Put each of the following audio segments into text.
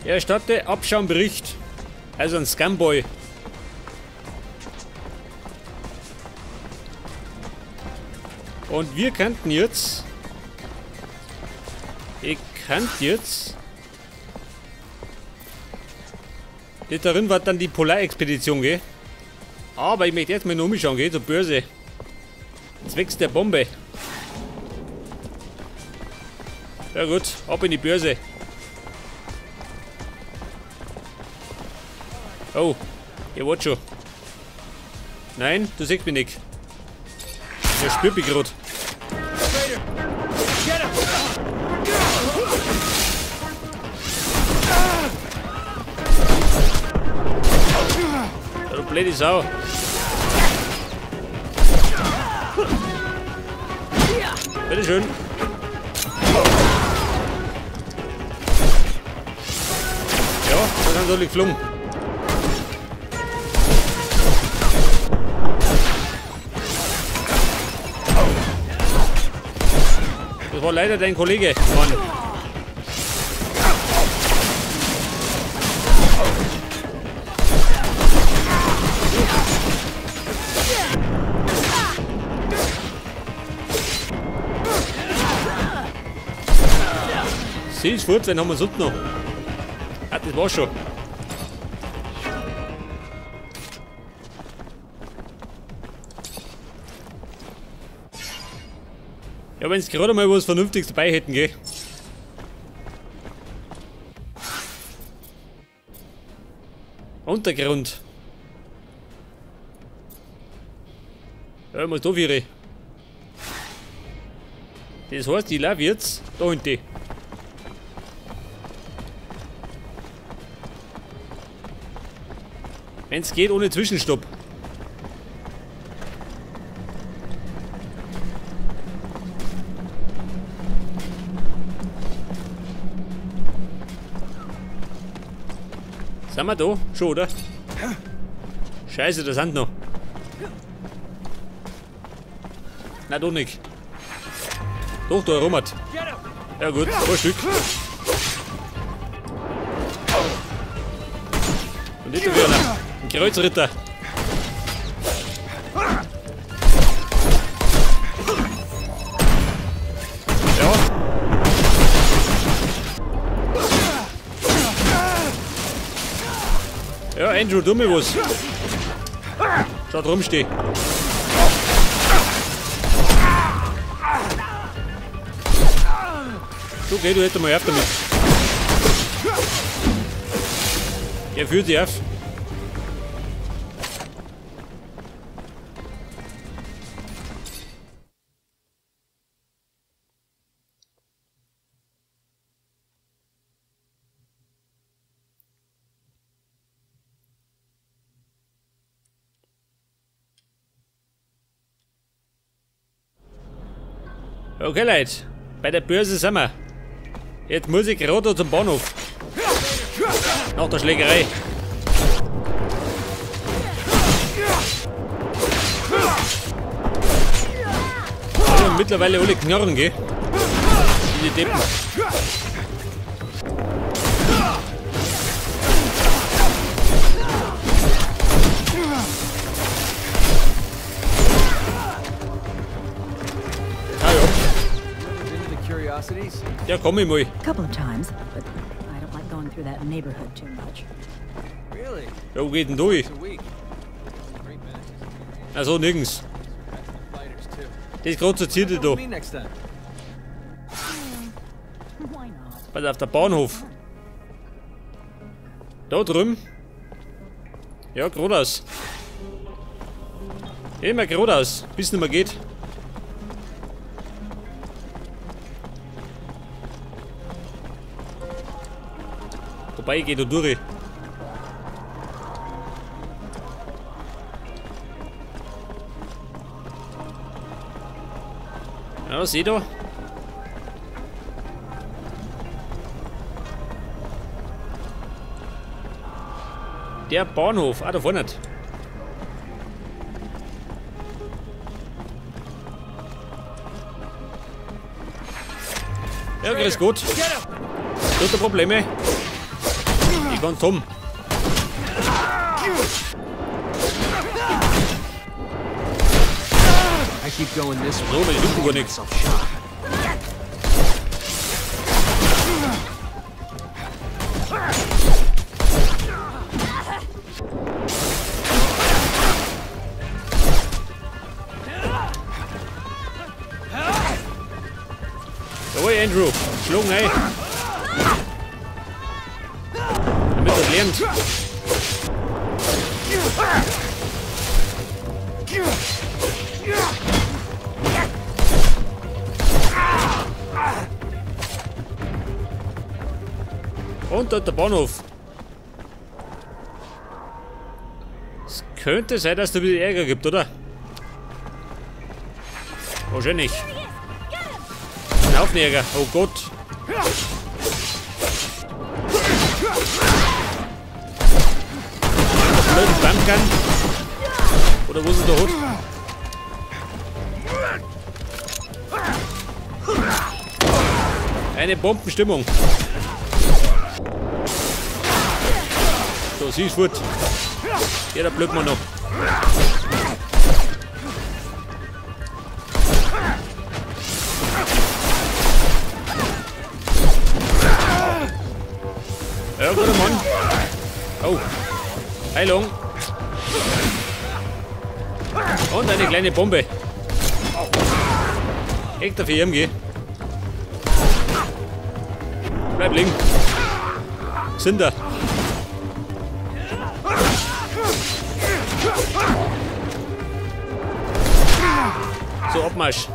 Erstatte Abschaumbericht. Also ein Scamboy. Und wir könnten jetzt... Ich könnte jetzt... Nicht darin war dann die Polarexpedition, gell? Aber ich möchte jetzt mal noch umschauen, gell? Zur Börse. Zwecks der Bombe. Ja gut, ab in die Börse. Oh, ihr wollt schon. Nein, du siehst mich nicht. Der spürt mich gerade. Ja, du blöde Sau. Bitteschön. Ja, da sind sie alle geflogen. Das war leider dein Kollege, Mann. Sie ist fort, dann haben wir es unten noch. Ah, das war's schon. Ja, wenn sie gerade mal was Vernünftiges dabei hätten, gell? Untergrund. Ja, ich muss da wieder. Das heißt, ich laufe jetzt da hinten. Wenn es geht, ohne Zwischenstopp. Sind wir da? Schon, oder? Scheiße, da sind noch. Na, doch nicht. Doch, da herum. Ja gut, ein Stück. Und nicht wieder ein Kreuzritter. Ja. Ja, Andrew, tu mir was. Schaut rumstehen. So, geh du hättest mal auf damit. Er führt sich auf. Okay, Leute, bei der Börse sind wir. Jetzt muss ich gerade zum Bahnhof. Nach der Schlägerei. Ja, mittlerweile alle Knarren, gell? Diese Deppen. Ja, komm ich mal. Couple of times, but I don't like going through that neighborhood too much. Really? Ja, wo geht denn durch? Also nirgends. Das ist gerade zur Zierte da. Pass auf, der Bahnhof. Da drüben. Ja, geradeaus. Immer geradeaus, bis es nicht mehr geht. Vorbei geht da durch. Ja, seht ihr? Der Bahnhof, da vorne nicht. Ja, grüß Gott. Gute Probleme. Ich kann Tom. I keep going this So, meine Rücken gar nichts. Jawohl, Andrew. Schlucken ein. Damit er lernt. Und dort der Bahnhof. Es könnte sein, dass es da wieder Ärger gibt, oder? Wahrscheinlich. Ein Haufen Ärger. Oh Gott. Blöden Pumpgun. Oder wo ist er da hat? Eine Bombenstimmung. So, sie ist fort. Ja, da bleibt man noch. Ja, guter Mann. Oh. Heilung. Und eine kleine Bombe. Echt dafür ihm gehen. Bleib liegen. Sind da. So, Abmarsch.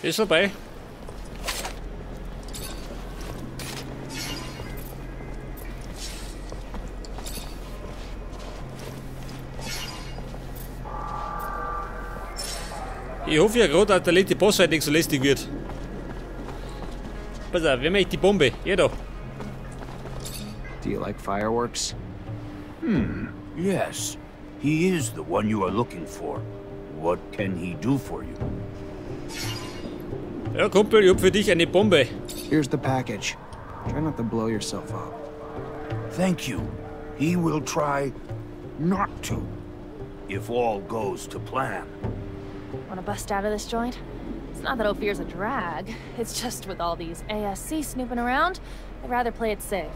Ist vorbei. Ich hoffe ja gerade, dass der letzte Bossfight nicht so lästig wird. Pass auf, wer möchte die Bombe? Jeder. Do you like fireworks? Yes, he is the one you are looking for. What can he do for you? Ja, Kumpel, ich hab für dich eine Bombe. Here's the package. Try not to blow yourself up. Thank you. He will try not to, if all goes to plan. Want to bust out of this joint? It's not that Ophir's a drag. It's just with all these ASC snooping around, I'd rather play it safe.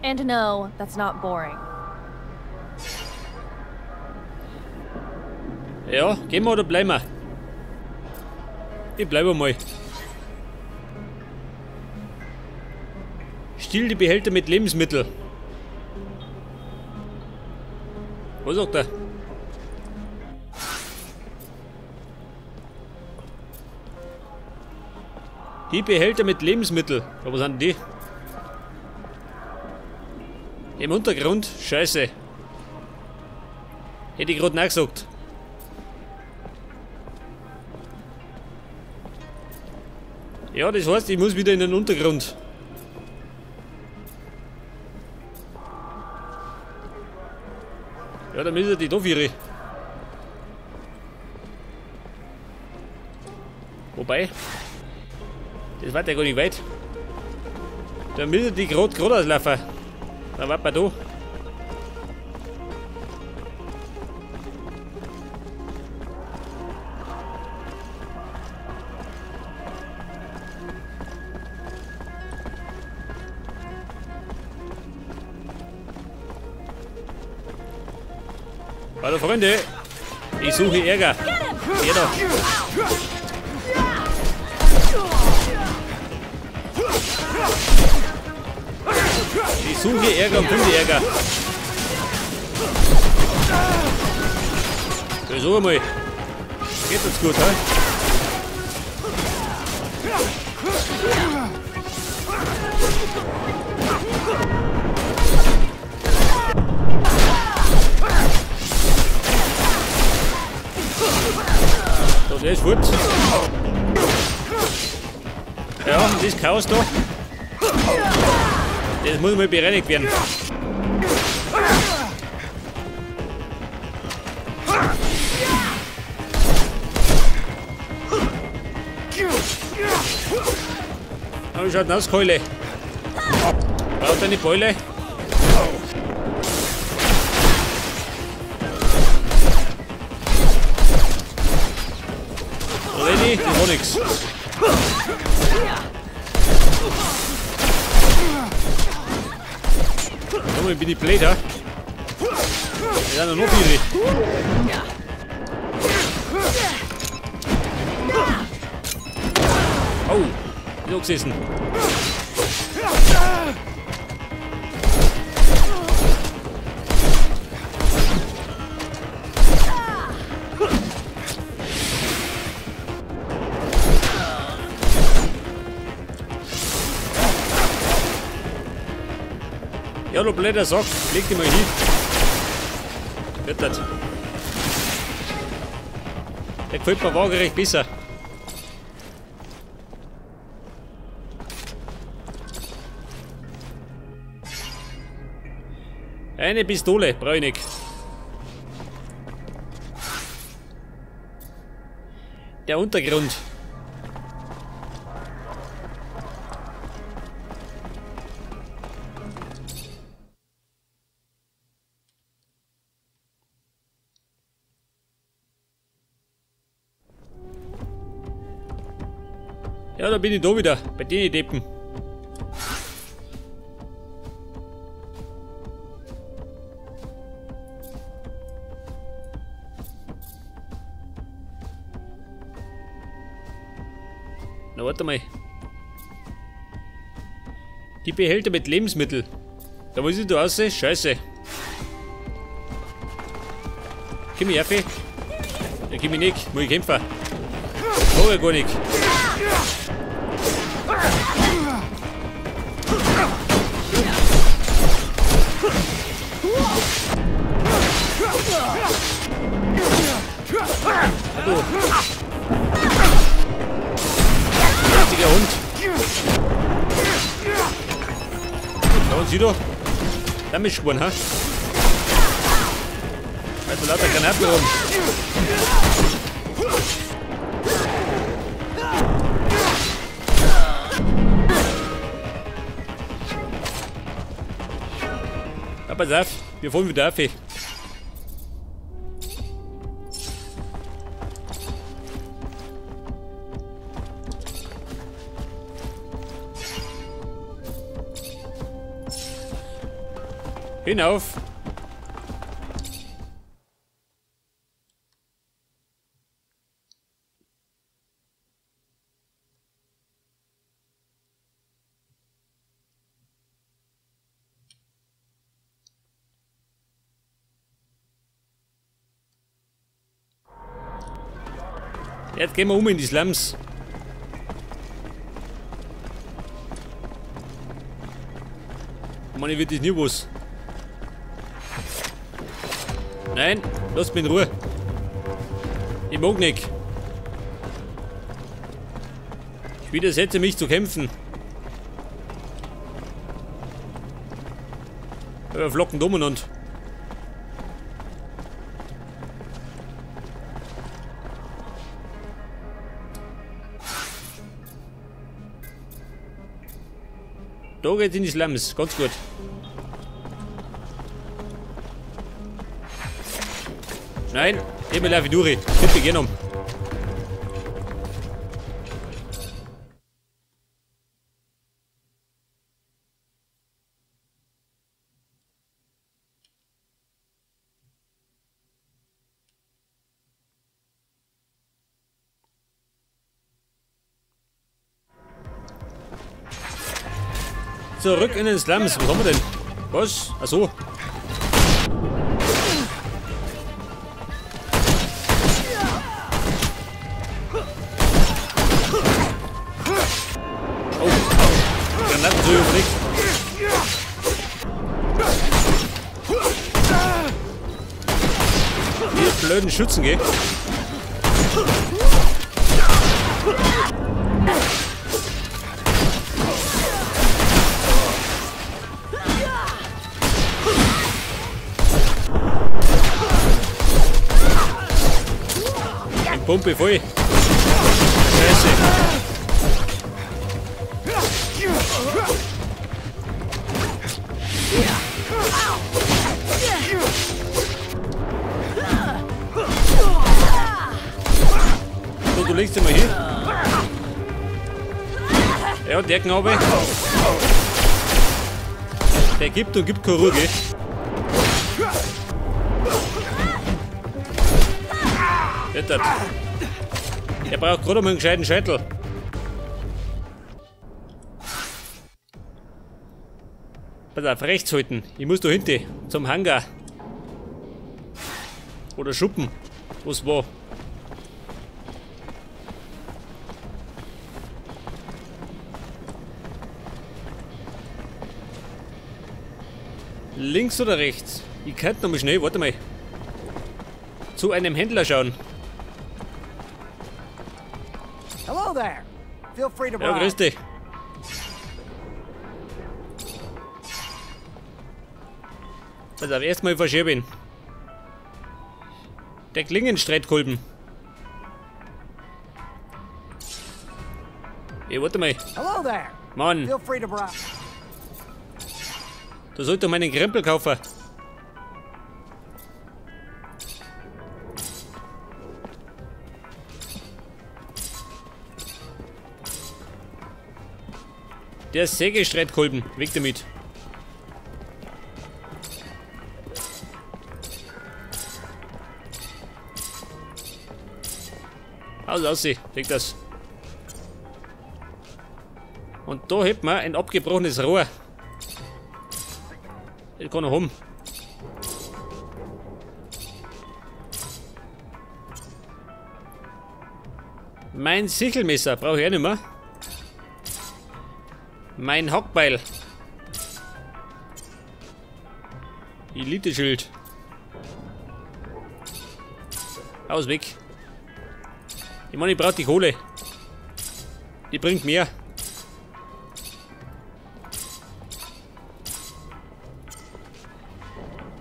And no, that's not boring. Ja, gehen wir oder bleiben wir? Ich bleibe mal. Still die Behälter mit Lebensmitteln. Was sagt er? Die Behälter mit Lebensmitteln. Ja, was sind die? Im Untergrund? Scheiße. Hätte ich gerade nachgesagt. Ja, das heißt, ich muss wieder in den Untergrund. Ja, dann müssen die Doffiere. Wobei, das war ja gar nicht weit. Da müssen die gerade auslaufen. Da war man da. Hallo Freunde, ich suche Ärger. Hier doch. Ich suche Ärger und finde Ärger. So einmal. Geht uns gut, hä? So, der ist gut. Ja, das Chaos da. Das muss mal bereinigt werden. Oh, wie schaut denn aus, Keule? Braucht eine Beule? Ready? Das war nix. Komm mal, ich bin die Blätter. Ja, noch viele. Oh, ist auch gesessen. Ja, du blöder Sack, leg dich mal hin. Wird das. Der gefällt mir waagerecht besser. Eine Pistole, brauche ich nicht. Der Untergrund. Ja, da bin ich da wieder, bei den Deppen. Na, warte mal. Die Behälter mit Lebensmitteln. Da muss ich da raus, scheiße. Komm ich auf? Da komm ich nicht, muss ich kämpfen. Oh, gar nicht. Hallo. Richtiger Hund. Da und sieh doch. Da ist Spuren, ha? Also lauter Granaten rum. Ja, pass auf, wir fahren wieder auf. Hinauf! Jetzt gehen wir um in die Slums. Mann, ich will das nie was. Nein, lasst mich in Ruhe. Ich mag nicht. Ich widersetze mich zu kämpfen. Flocken umeinander. Da geht's in die Slums, ganz gut. Nein, immer laufe ich durch. Bitte gehen um. Zurück in den Slums. Was haben wir denn? Was? Achso. Oh. Granaten so übrig. Die blöden Schützen, gell? Pumpe voll. Scheiße. So, du legst ihn mal hin. Ja, der Knabe. Der gibt und gibt keine Ruhe, gell? Jetzt. Der braucht gerade mal einen gescheiten Scheitel. Pass auf, rechts halten. Ich muss da hinten zum Hangar. Oder Schuppen. Was war? Links oder rechts? Ich könnte noch mal schnell, warte mal. Zu einem Händler schauen. Hello there. Feel free to Ja, browse. grüß dich. Pass auf, erstmal verschieben. Der Klingenstreitkolben. Ey, warte mal. Hello there. Mann, Feel free to browse. du sollst doch meinen Krempel kaufen. Der Sägestreitkolben, weg damit. Aus, leg das. Und da hätten wir ein abgebrochenes Rohr. Das kann er haben. Mein Sichelmesser brauche ich auch nicht mehr. Mein Hackbeil. Elite-Schild. Aus, weg. Ich meine, ich brauche die Kohle. Die bringt mehr.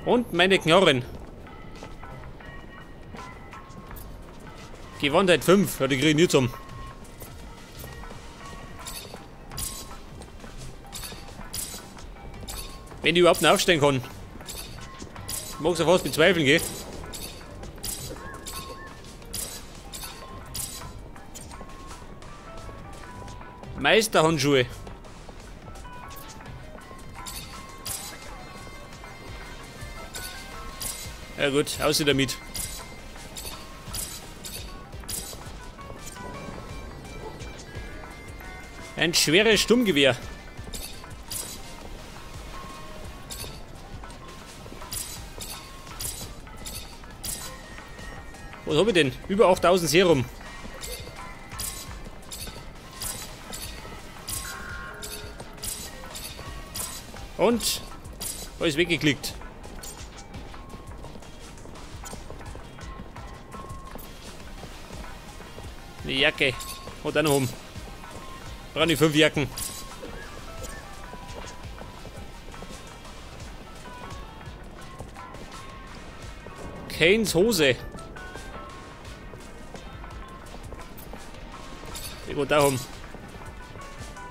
Und meine Knarren. Gewandtheit 5. Ja, die kriege ich nie zum. Wenn ich überhaupt noch aufstehen kann. Ich mag es ja fast bezweifeln, gell? Meisterhandschuhe. Ja gut, aus damit. Ein schweres Sturmgewehr. Was habe ich denn? Über 8000 Serum. Und alles weggeklickt. Eine Jacke. Hat auch noch oben. Brauche ich 5 Jacken. Kanes Hose. Ich wollte auch haben.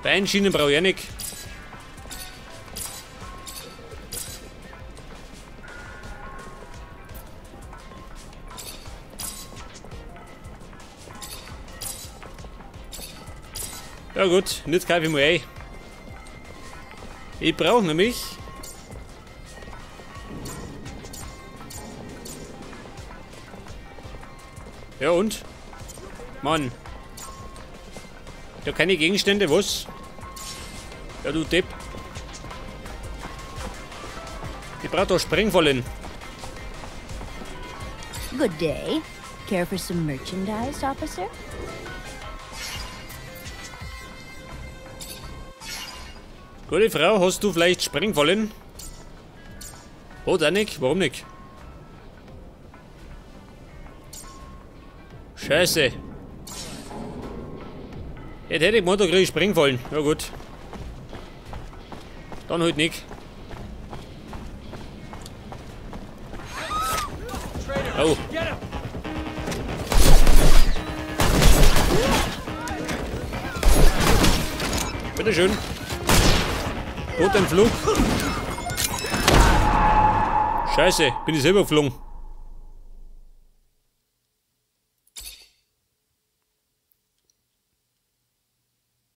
Beinschienen brauche ich auch nicht. Ja gut, und jetzt kaufe ich mal ein. Ich brauche nämlich ja und? Mann. Ja, keine Gegenstände, was? Ja, du Depp. Ich brauche doch Sprengfallen. Good day. Care for some merchandise, officer? Gute Frau, hast du vielleicht Sprengfallen? Oder nicht? Warum nicht? Scheiße. Jetzt hätte ich mal, da kriege ich Sprengfallen. Ja gut. Dann halt nicht. Oh. Bitteschön. Guten Flug. Scheiße, bin ich selber geflogen.